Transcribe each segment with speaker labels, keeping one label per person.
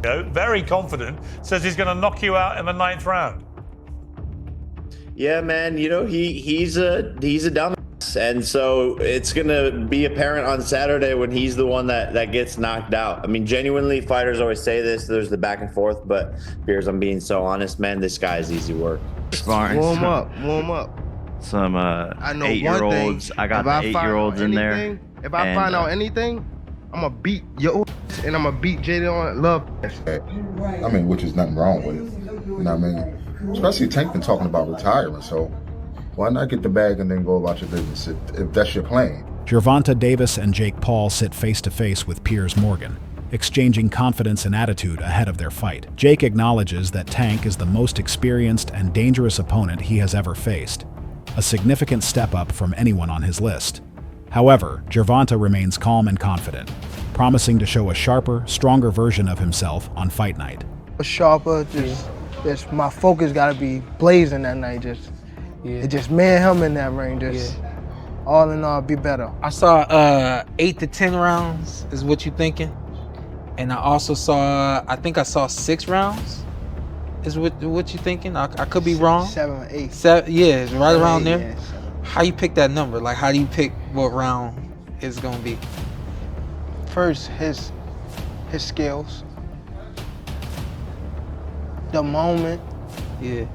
Speaker 1: Very confident, says he's going to knock you out in the 9th round.
Speaker 2: Yeah, man. You know, he's a dumbass, and so it's gonna be apparent on Saturday when he's the one that gets knocked out. I mean, genuinely, fighters always say this. There's the back and forth, but Piers, I'm being so honest, man. This guy is easy work.
Speaker 3: Warm up.
Speaker 4: Some
Speaker 3: I know
Speaker 4: 8-year-olds. I got the 8-year-olds in there.
Speaker 3: If I find out anything, I'm gonna beat your ass and I'm gonna beat Jadon Love.
Speaker 5: I mean, which is nothing wrong with it. You know what I mean? Especially Tank been talking about retiring, so why not get the bag and then go about your business if that's your plan?
Speaker 6: Gervonta Davis and Jake Paul sit face-to-face with Piers Morgan, exchanging confidence and attitude ahead of their fight. Jake acknowledges that Tank is the most experienced and dangerous opponent he has ever faced, a significant step up from anyone on his list. However, Gervonta remains calm and confident, promising to show a sharper, stronger version of himself on fight night.
Speaker 3: Sharper, just my focus gotta be blazing that night. Just man him in that ring. All in all, be better.
Speaker 7: I saw 8 to 10 rounds is what you thinking, and I also saw, I think I saw 6 rounds. Is what you thinking? I could be wrong.
Speaker 3: 7 or 8.
Speaker 7: 7, yeah, it's right around there.
Speaker 3: Yeah,
Speaker 7: How you pick that number? Like, how do you pick what round it's gonna be?
Speaker 3: First, his skills, the moment.
Speaker 7: Yeah.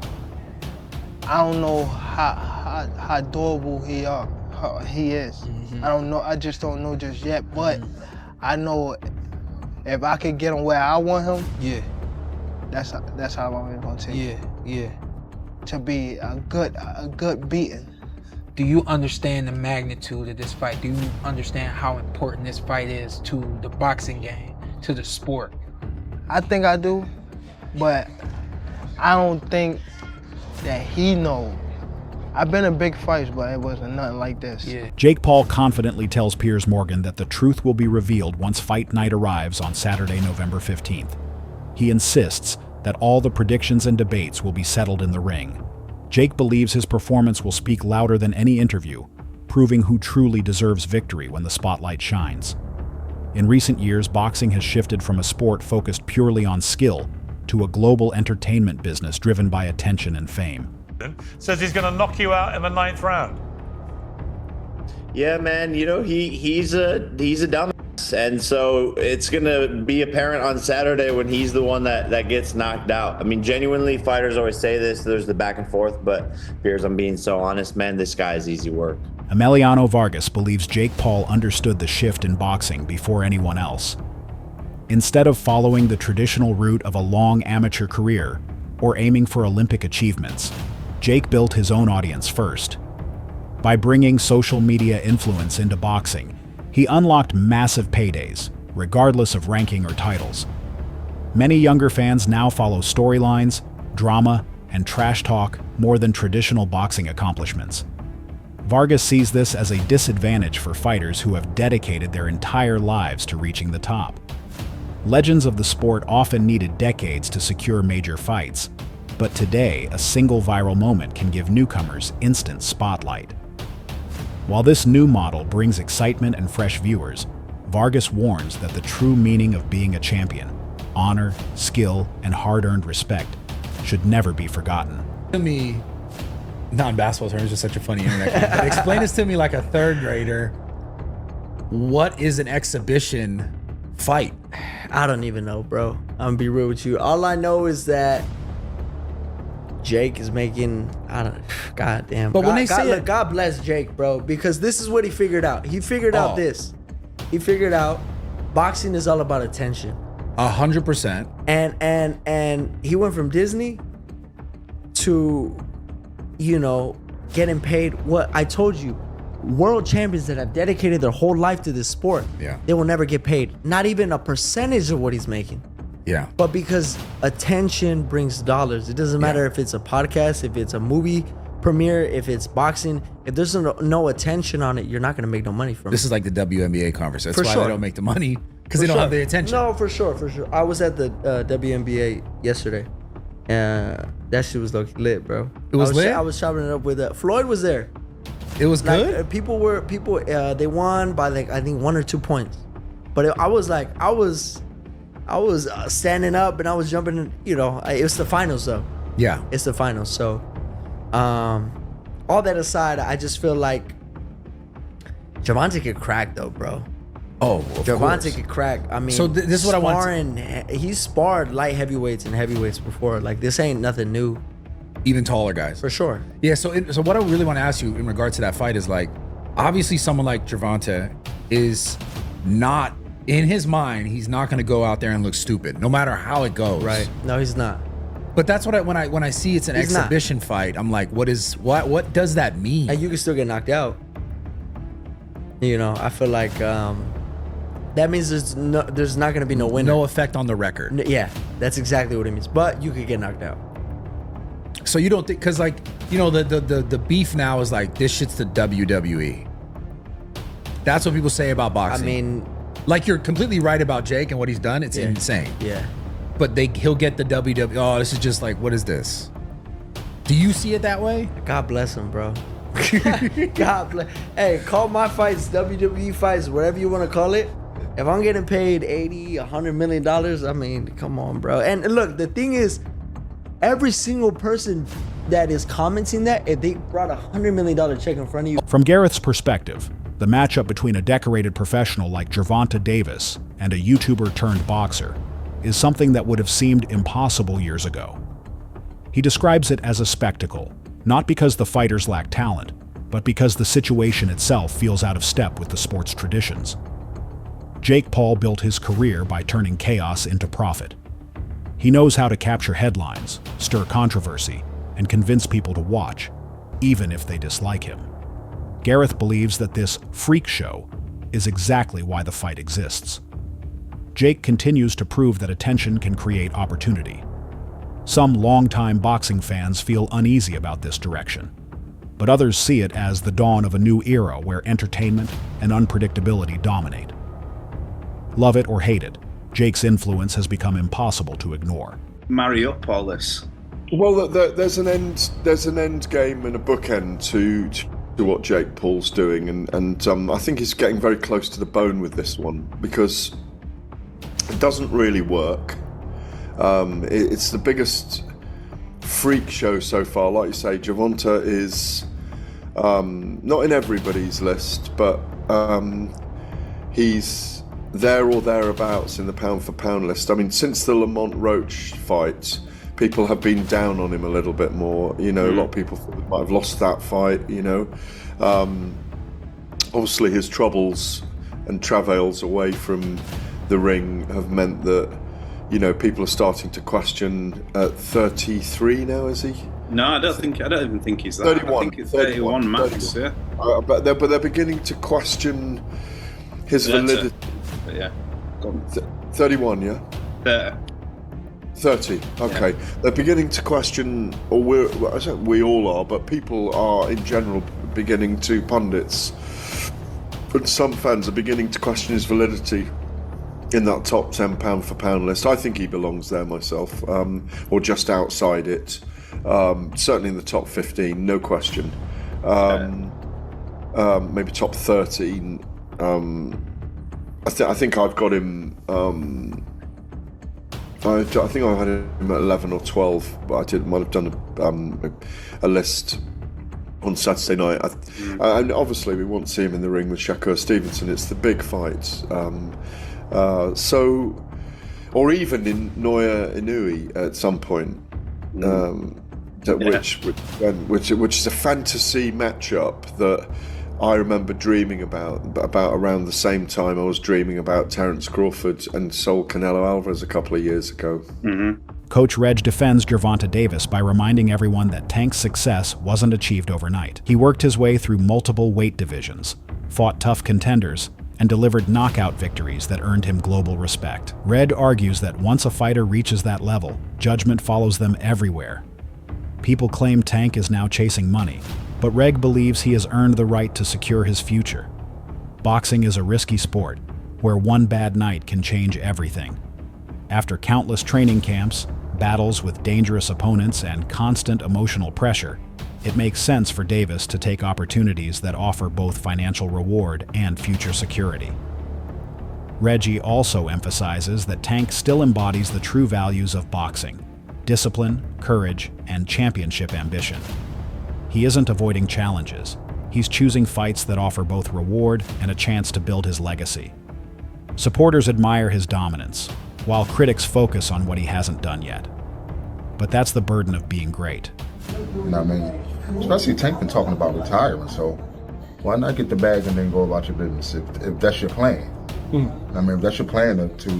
Speaker 3: I don't know how durable he is.
Speaker 7: Mm-hmm.
Speaker 3: I don't know. I just don't know just yet. But I know if I could get him where I want him.
Speaker 7: Yeah.
Speaker 3: That's how long it's gonna take.
Speaker 7: Yeah.
Speaker 3: To be a good beating.
Speaker 7: Do you understand the magnitude of this fight? Do you understand how important this fight is to the boxing game, to the sport?
Speaker 3: I think I do, but I don't think that he knows. I've been in big fights, but it wasn't nothing like this.
Speaker 7: Yeah.
Speaker 6: Jake Paul confidently tells Piers Morgan that the truth will be revealed once fight night arrives on Saturday, November 15th. He insists that all the predictions and debates will be settled in the ring. Jake believes his performance will speak louder than any interview, proving who truly deserves victory when the spotlight shines. In recent years, boxing has shifted from a sport focused purely on skill to a global entertainment business driven by attention and fame.
Speaker 1: Says he's going to knock you out in the 9th round.
Speaker 2: Yeah, man. You know, he's a dumbass, and so it's gonna be apparent on Saturday when he's the one that gets knocked out. I mean, genuinely, fighters always say this. There's the back and forth, but Piers, I'm being so honest, man. This guy is easy work.
Speaker 6: Emiliano Vargas believes Jake Paul understood the shift in boxing before anyone else. Instead of following the traditional route of a long amateur career or aiming for Olympic achievements, Jake built his own audience first. By bringing social media influence into boxing, he unlocked massive paydays, regardless of ranking or titles. Many younger fans now follow storylines, drama, and trash talk more than traditional boxing accomplishments. Vargas sees this as a disadvantage for fighters who have dedicated their entire lives to reaching the top. Legends of the sport often needed decades to secure major fights, but today a single viral moment can give newcomers instant spotlight. While this new model brings excitement and fresh viewers, Vargas warns that the true meaning of being a champion, honor, skill, and hard-earned respect, should never be forgotten.
Speaker 8: To me, non-basketball terms is such a funny internet game, but explain this to me like a third grader. What is an exhibition fight?
Speaker 9: I don't even know, bro. I'm gonna be real with you. All I know is that Jake is making, God damn.
Speaker 8: But when they say
Speaker 9: look, God bless Jake, bro, because this is what he figured out. He figured out this. He figured out boxing is all about attention.
Speaker 8: 100%.
Speaker 9: And he went from Disney to, you know, getting paid. What I told you, world champions that have dedicated their whole life to this sport, they will never get paid. Not even a percentage of what he's making.
Speaker 8: Yeah.
Speaker 9: But because attention brings dollars. It doesn't matter if it's a podcast, if it's a movie premiere, if it's boxing. If there's no attention on it, you're not going to make no money from it.
Speaker 8: This is like the WNBA conference. That's why they don't make the money, because they don't have the attention.
Speaker 9: No, for sure. I was at the WNBA yesterday. That shit was lit, bro.
Speaker 8: It was lit?
Speaker 9: I was chopping it up with Floyd was there.
Speaker 8: It was good?
Speaker 9: They won by like, I think 1 or 2 points. But I was I was standing up and I was jumping. You know, it was the finals though.
Speaker 8: Yeah.
Speaker 9: It's the finals. So, all that aside, I just feel like Gervonta could crack though, bro.
Speaker 8: Oh, of
Speaker 9: Gervonta
Speaker 8: course.
Speaker 9: could crack. I mean,
Speaker 8: So this is what I want to-
Speaker 9: He's sparred light heavyweights and heavyweights before. Like, this ain't nothing new.
Speaker 8: Even taller guys.
Speaker 9: For sure.
Speaker 8: Yeah, so what I really want to ask you in regards to that fight is like, obviously someone like Gervonta is not, in his mind, he's not going to go out there and look stupid, no matter how it goes.
Speaker 9: Right. No, he's not.
Speaker 8: But that's what when I see it's an
Speaker 9: He's not.
Speaker 8: exhibition fight, I'm like, what does that mean?
Speaker 9: And you can still get knocked out. You know, I feel like that means there's not going to be no winner.
Speaker 8: No effect on the record.
Speaker 9: Yeah, that's exactly what it means. But you could get knocked out.
Speaker 8: So you don't think, because like, you know, the beef now is like, this shit's the WWE. That's what people say about boxing.
Speaker 9: I mean,
Speaker 8: like, you're completely right about Jake and what he's done. It's insane.
Speaker 9: Yeah.
Speaker 8: But he'll get the WWE. Oh, this is just like, what is this? Do you see it that way?
Speaker 9: God bless him, bro. God bless. Hey, call my fights WWE fights, whatever you want to call it. If I'm getting paid $80, $100 million, I mean, come on, bro. And look, the thing is, every single person that is commenting that, if they brought $100 million check in front of you.
Speaker 6: From Gareth's perspective, the matchup between a decorated professional like Gervonta Davis and a YouTuber turned boxer is something that would have seemed impossible years ago. He describes it as a spectacle, not because the fighters lack talent, but because the situation itself feels out of step with the sport's traditions. Jake Paul built his career by turning chaos into profit. He knows how to capture headlines, stir controversy, and convince people to watch, even if they dislike him. Gareth believes that this freak show is exactly why the fight exists. Jake continues to prove that attention can create opportunity. Some longtime boxing fans feel uneasy about this direction, but others see it as the dawn of a new era where entertainment and unpredictability dominate. Love it or hate it, Jake's influence has become impossible to ignore.
Speaker 10: Marry up all this.
Speaker 11: Well, there's an end game and a bookend to what Jake Paul's doing, and I think he's getting very close to the bone with this one because it doesn't really work. It's the biggest freak show so far. Like you say, Gervonta is not in everybody's list, but he's there or thereabouts in the pound-for-pound list. I mean, since the Lamont Roach fight, people have been down on him a little bit more. You know, a lot of people thought he might have lost that fight, you know. Obviously, his troubles and travails away from the ring have meant that, you know, people are starting to question at 33 now, is he?
Speaker 10: No, I don't even think he's that.
Speaker 11: 31.
Speaker 10: I think it's 31 max,
Speaker 11: 31.
Speaker 10: yeah.
Speaker 11: But they're beginning to question his validity.
Speaker 10: But yeah. Go on.
Speaker 11: 31, yeah? 30. Okay.
Speaker 10: Yeah.
Speaker 11: They're beginning to question, or I say we all are, but people are in general beginning to, pundits, and some fans are beginning to question his validity in that top 10 pound for pound list. I think he belongs there myself, or just outside it. Certainly in the top 15, no question. Maybe top 13. I think I've got him. I think I had him at 11 or 12, but I might have done a list on Saturday night. And obviously, we want to see him in the ring with Shakur Stevenson. It's the big fight. Or even in Naoya Inoue at some point, which is a fantasy matchup that I remember dreaming about around the same time I was dreaming about Terence Crawford and Saul Canelo Alvarez a couple of years ago.
Speaker 6: Coach Reg defends Gervonta Davis by reminding everyone that Tank's success wasn't achieved overnight. He worked his way through multiple weight divisions, fought tough contenders, and delivered knockout victories that earned him global respect. Red argues that once a fighter reaches that level, judgment follows them everywhere. People claim Tank is now chasing money, but Reg believes he has earned the right to secure his future. Boxing is a risky sport, where one bad night can change everything. After countless training camps, battles with dangerous opponents, and constant emotional pressure, it makes sense for Davis to take opportunities that offer both financial reward and future security. Reggie also emphasizes that Tank still embodies the true values of boxing: discipline, courage, and championship ambition. He isn't avoiding challenges. He's choosing fights that offer both reward and a chance to build his legacy. Supporters admire his dominance, while critics focus on what he hasn't done yet. But that's the burden of being great.
Speaker 5: You know what I mean? Especially Tank been talking about retiring, so why not get the bag and then go about your business if that's your plan? I mean, if that's your plan to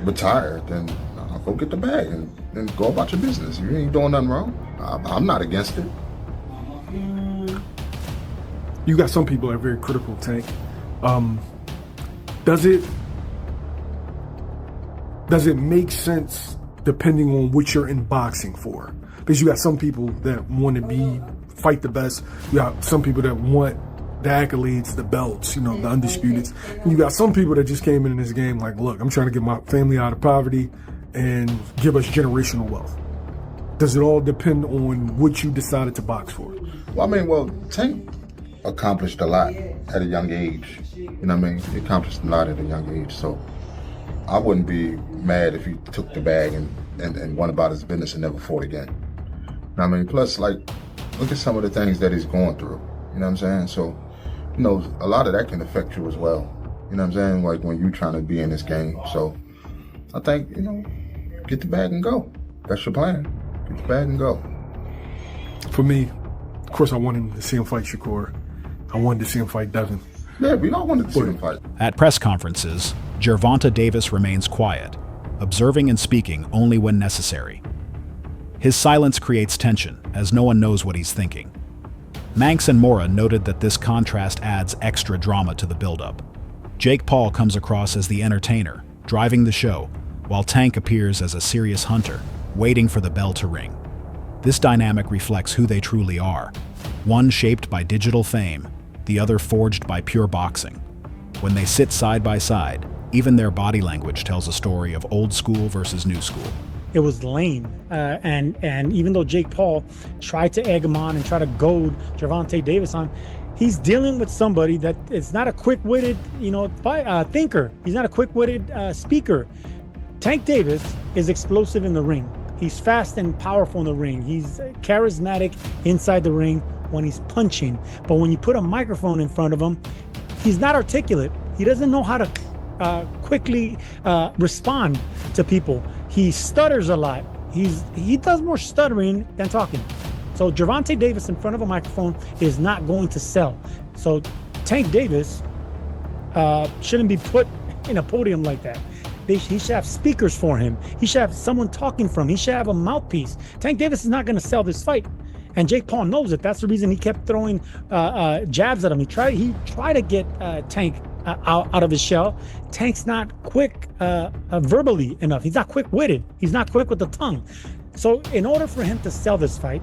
Speaker 5: retire, then go get the bag and go about your business. You ain't doing nothing wrong. I'm not against it.
Speaker 12: You got some people that are very critical, Tank. Does it make sense depending on what you're in boxing for? Because you got some people that want to fight the best. You got some people that want the accolades, the belts, the undisputeds. And you got some people that just came in this game like, look, I'm trying to get my family out of poverty and give us generational wealth. Does it all depend on what you decided to box for?
Speaker 5: Well, Tank accomplished a lot at a young age. You know what I mean? He accomplished a lot at a young age, so I wouldn't be mad if he took the bag and went about his business and never fought again. You know what I mean? Plus, look at some of the things that he's going through. You know what I'm saying? So, a lot of that can affect you as well. You know what I'm saying? Like when you're trying to be in this game. So, I think, get the bag and go. That's your plan. Get the bag and go.
Speaker 12: For me, of course, I wanted to see him fight Shakur. I wanted to see him fight Devin.
Speaker 5: Yeah, we all wanted to see him fight.
Speaker 6: At press conferences, Gervonta Davis remains quiet, observing and speaking only when necessary. His silence creates tension, as no one knows what he's thinking. Manx and Mora noted that this contrast adds extra drama to the buildup. Jake Paul comes across as the entertainer, driving the show, while Tank appears as a serious hunter, waiting for the bell to ring. This dynamic reflects who they truly are, one shaped by digital fame, the other forged by pure boxing. When they sit side by side, even their body language tells a story of old school versus new school.
Speaker 13: It was lame, and even though Jake Paul tried to egg him on and try to goad Gervonta Davis on, he's dealing with somebody that is not a quick-witted, thinker. He's not a quick-witted speaker. Tank Davis is explosive in the ring. He's fast and powerful in the ring. He's charismatic inside the ring when he's punching. But when you put a microphone in front of him, he's not articulate. He doesn't know how to quickly respond to people. He stutters a lot. He does more stuttering than talking. So Gervonta Davis in front of a microphone is not going to sell. So Tank Davis shouldn't be put in a podium like that. He should have speakers for him. He should have someone talking for him. He should have a mouthpiece. Tank Davis is not going to sell this fight. And Jake Paul knows it. That's the reason he kept throwing jabs at him. He tried to get Tank out of his shell. Tank's not quick verbally enough. He's not quick-witted. He's not quick with the tongue. So in order for him to sell this fight,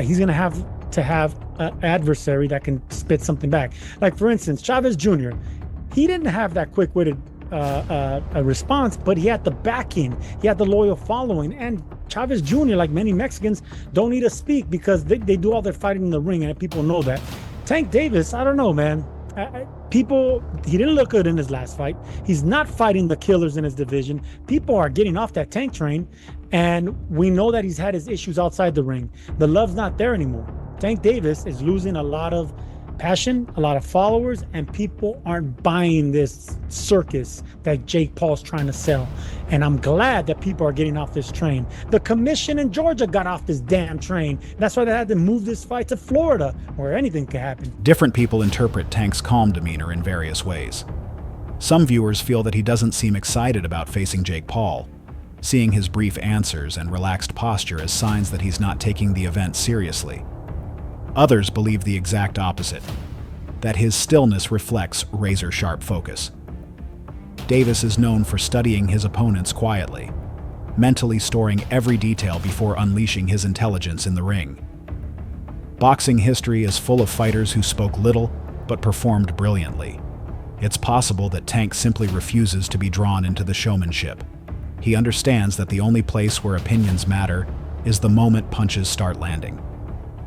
Speaker 13: he's going to have an adversary that can spit something back. Like, for instance, Chavez Jr., he didn't have that quick-witted a response, but he had the backing, he had the loyal following. And Chavez Jr., like many Mexicans, don't need to speak because they do all their fighting in the ring, and people know that. Tank Davis, I don't know, man. He didn't look good in his last fight. He's not fighting the killers in his division. People are getting off that Tank train, and we know that he's had his issues outside the ring. The love's not there anymore. Tank Davis is losing a lot of passion, a lot of followers, and people aren't buying this circus that Jake Paul's trying to sell. And I'm glad that people are getting off this train. The commission in Georgia got off this damn train. That's why they had to move this fight to Florida, where anything could happen.
Speaker 6: Different people interpret Tank's calm demeanor in various ways. Some viewers feel that he doesn't seem excited about facing Jake Paul, seeing his brief answers and relaxed posture as signs that he's not taking the event seriously. Others believe the exact opposite, that his stillness reflects razor-sharp focus. Davis is known for studying his opponents quietly, mentally storing every detail before unleashing his intelligence in the ring. Boxing history is full of fighters who spoke little but performed brilliantly. It's possible that Tank simply refuses to be drawn into the showmanship. He understands that the only place where opinions matter is the moment punches start landing.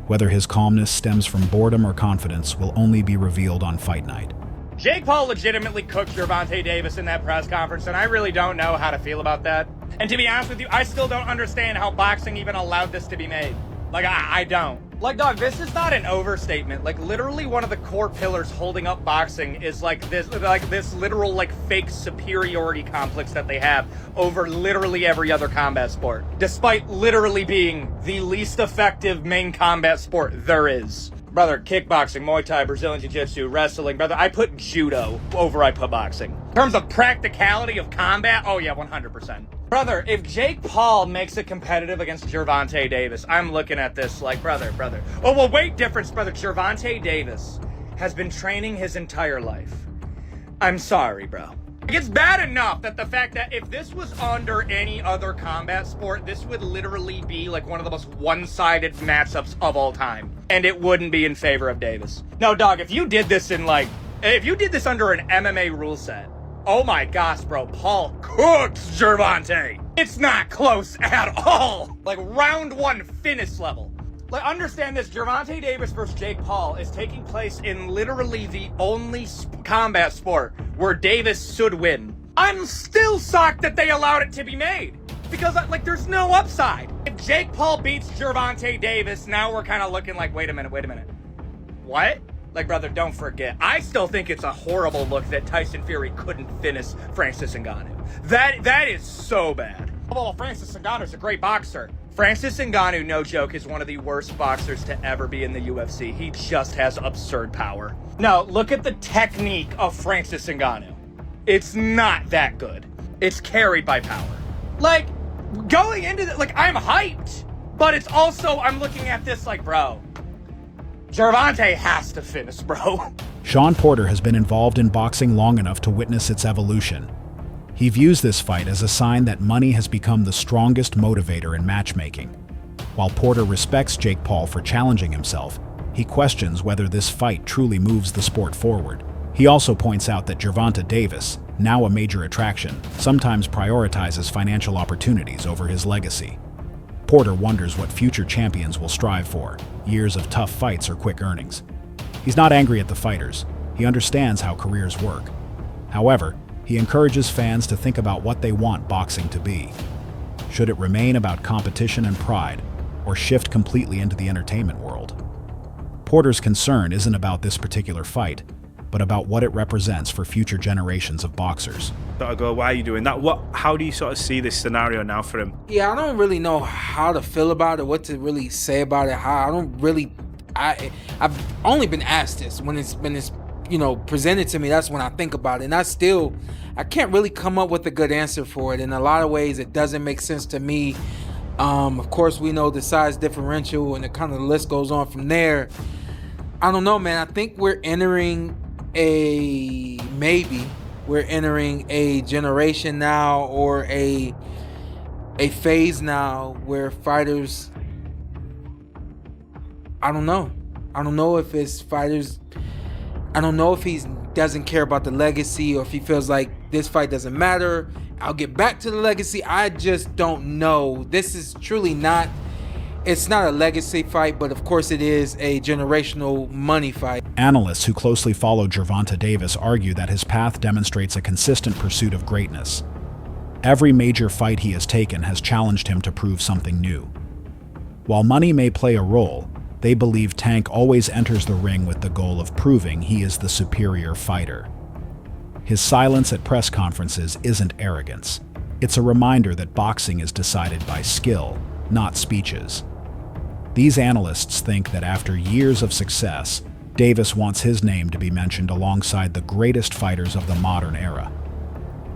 Speaker 6: Whether his calmness stems from boredom or confidence will only be revealed on fight night.
Speaker 14: Jake Paul legitimately cooked Gervonta Davis in that press conference, and I really don't know how to feel about that. And to be honest with you, I still don't understand how boxing even allowed this to be made. Like, I don't. Like, dog, this is not an overstatement. Like, literally one of the core pillars holding up boxing is this literal, like, fake superiority complex that they have over literally every other combat sport, despite literally being the least effective main combat sport there is. Brother, kickboxing, Muay Thai, Brazilian Jiu-Jitsu, wrestling, brother, I put judo over I put boxing. In terms of practicality of combat, oh yeah, 100%. Brother, if Jake Paul makes it competitive against Gervonta Davis, I'm looking at this like, brother. Oh, well, weight difference, brother. Gervonta Davis has been training his entire life. I'm sorry, bro. It's bad enough that the fact that if this was under any other combat sport, this would literally be like one of the most one-sided matchups of all time. And it wouldn't be in favor of Davis. No, dog, if you did this under an MMA rule set, oh my gosh, bro, Paul cooks Gervonta. It's not close at all. Like, round one finish level. Like, understand this, Gervonta Davis versus Jake Paul is taking place in literally the only combat sport where Davis should win. I'm still shocked that they allowed it to be made. Because, like, there's no upside. If Jake Paul beats Gervonta Davis, now we're kind of looking like, wait a minute. What? Like, brother, don't forget. I still think it's a horrible look that Tyson Fury couldn't finish Francis Ngannou. That is so bad. Well, Francis Ngannou's a great boxer. Francis Ngannou, no joke, is one of the worst boxers to ever be in the UFC. He just has absurd power. No, look at the technique of Francis Ngannou. It's not that good. It's carried by power. Like, going into it, like, I'm hyped, but it's also, I'm looking at this like, bro, Gervonta has to finish, bro.
Speaker 6: Shawn Porter has been involved in boxing long enough to witness its evolution. He views this fight as a sign that money has become the strongest motivator in matchmaking. While Porter respects Jake Paul for challenging himself, he questions whether this fight truly moves the sport forward. He also points out that Gervonta Davis, now a major attraction, sometimes prioritizes financial opportunities over his legacy. Porter wonders what future champions will strive for, years of tough fights or quick earnings. He's not angry at the fighters. He understands how careers work. However, he encourages fans to think about what they want boxing to be. Should it remain about competition and pride, or shift completely into the entertainment world? Porter's concern isn't about this particular fight, but about what it represents for future generations of boxers.
Speaker 15: Why are you doing that? How do you sort of see this scenario now for him?
Speaker 7: Yeah, I don't really know how to feel about it, what to really say about it. I've only been asked this when it's presented to me. That's when I think about it, and I can't really come up with a good answer for it. In a lot of ways, it doesn't make sense to me. Of course, we know the size differential, and the list goes on from there. I don't know, man. I think we're entering a generation now, or a phase now where fighters, I don't know if it's fighters, I don't know if he doesn't care about the legacy, or if he feels like this fight doesn't matter, I'll get back to the legacy. I just don't know. This is truly not, it's not a legacy fight, but of course it is a generational money fight.
Speaker 6: Analysts who closely follow Gervonta Davis argue that his path demonstrates a consistent pursuit of greatness. Every major fight he has taken has challenged him to prove something new. While money may play a role, they believe Tank always enters the ring with the goal of proving he is the superior fighter. His silence at press conferences isn't arrogance. It's a reminder that boxing is decided by skill, not speeches. These analysts think that after years of success, Davis wants his name to be mentioned alongside the greatest fighters of the modern era.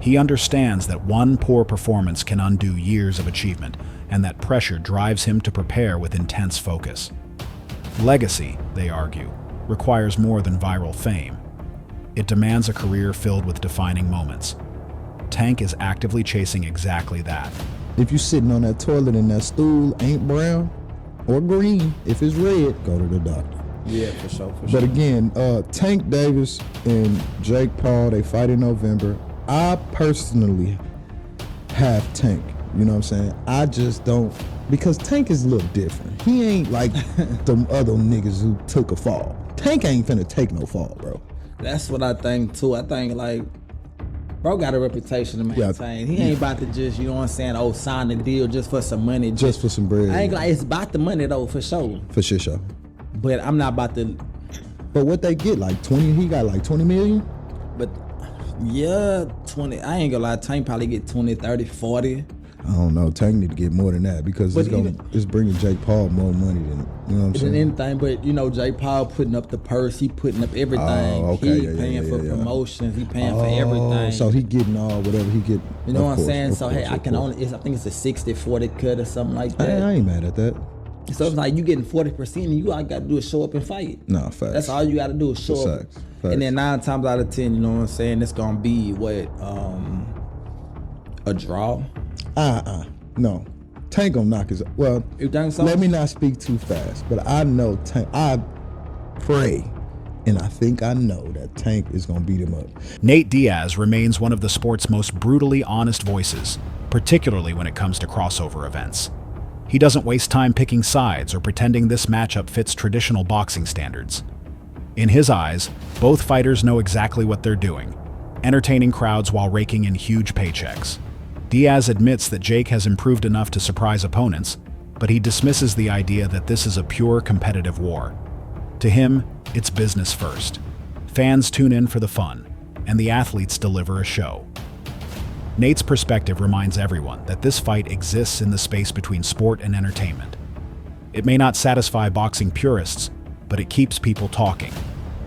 Speaker 6: He understands that one poor performance can undo years of achievement, and that pressure drives him to prepare with intense focus. Legacy, they argue, requires more than viral fame. It demands a career filled with defining moments. Tank is actively chasing exactly that.
Speaker 16: If you're sitting on that toilet and that stool ain't brown or green, if it's red, go to the doctor.
Speaker 9: Yeah, for sure.
Speaker 16: But again, Tank Davis and Jake Paul, they fight in November. I personally have Tank. You know what I'm saying? I just don't, because Tank is a little different. He ain't like them other niggas who took a fall. Tank ain't finna take no fall, bro.
Speaker 17: That's what I think too. I think like bro got a reputation to maintain. He ain't about to just, you know what I'm saying, sign the deal just for some money.
Speaker 16: Just for some bread.
Speaker 17: I ain't like it's about the money though, for sure.
Speaker 16: For sure.
Speaker 17: But I'm not about to.
Speaker 16: But what they get, like 20, he got like 20 million?
Speaker 17: But yeah, 20. I ain't gonna lie, Tank probably get 20, 30, 40.
Speaker 16: I don't know. Tank need to get more than that because it's bringing Jake Paul more money than, you know what I'm saying?
Speaker 17: Anything, but you know, Jake Paul putting up the purse, he putting up everything.
Speaker 16: Oh, okay.
Speaker 17: He paying for promotions, he paying for everything.
Speaker 16: So he getting all whatever he get.
Speaker 17: You know what I'm saying? So hey, I can only, I think it's a 60-40 cut or something like that.
Speaker 16: I ain't mad at that.
Speaker 17: So it's like you getting 40% and you all got to do is show up and fight.
Speaker 16: No, facts.
Speaker 17: That's all you got to do is show up.
Speaker 16: Facts.
Speaker 17: And then 9 times out of 10, you know what I'm saying, it's gonna be a draw.
Speaker 16: No. Tank gonna knock his. Well,
Speaker 17: you think so?
Speaker 16: Let me not speak too fast, but I know Tank. I pray, and I think I know that Tank is gonna beat him up.
Speaker 6: Nate Diaz remains one of the sport's most brutally honest voices, particularly when it comes to crossover events. He doesn't waste time picking sides or pretending this matchup fits traditional boxing standards. In his eyes, both fighters know exactly what they're doing, entertaining crowds while raking in huge paychecks. Diaz admits that Jake has improved enough to surprise opponents, but he dismisses the idea that this is a pure competitive war. To him, it's business first. Fans tune in for the fun, and the athletes deliver a show. Nate's perspective reminds everyone that this fight exists in the space between sport and entertainment. It may not satisfy boxing purists, but it keeps people talking,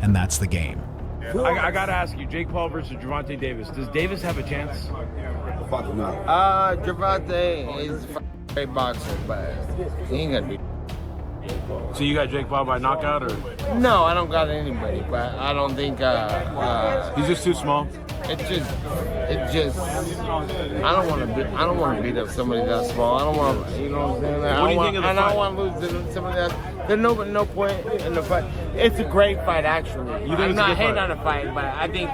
Speaker 6: and that's the game.
Speaker 18: I gotta ask you, Jake Paul versus Gervonta Davis. Does Davis have a chance?
Speaker 3: Gervonta is a great boxer, but he ain't gonna be.
Speaker 18: So you got Jake Paul by knockout, or?
Speaker 3: No, I don't got anybody, but I don't think.
Speaker 18: He's just too small.
Speaker 3: I don't want to beat up somebody that small. I don't want to, you know what I'm saying?
Speaker 18: What do you think of the fight?
Speaker 3: I don't want to lose to somebody that. There's no point in the fight. It's a great fight, actually.
Speaker 18: You think
Speaker 3: I'm
Speaker 18: it's a
Speaker 3: not
Speaker 18: good
Speaker 3: hating
Speaker 18: fight?
Speaker 3: on the fight, but I think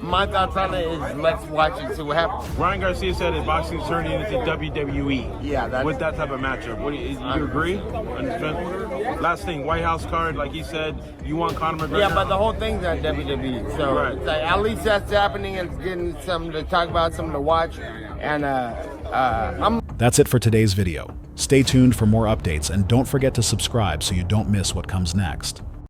Speaker 3: my thoughts on it is let's watch it, see what happens.
Speaker 18: Ryan Garcia said that boxing's turning into WWE.
Speaker 3: Yeah,
Speaker 18: with that type of matchup. What do you agree? Last thing, White House card, like he said, you want Conor McGregor?
Speaker 3: Yeah, but the whole thing's on WWE, so it's like, at least that's happening and it's getting something to talk about, something to watch, and
Speaker 6: That's it for today's video. Stay tuned for more updates and don't forget to subscribe so you don't miss what comes next.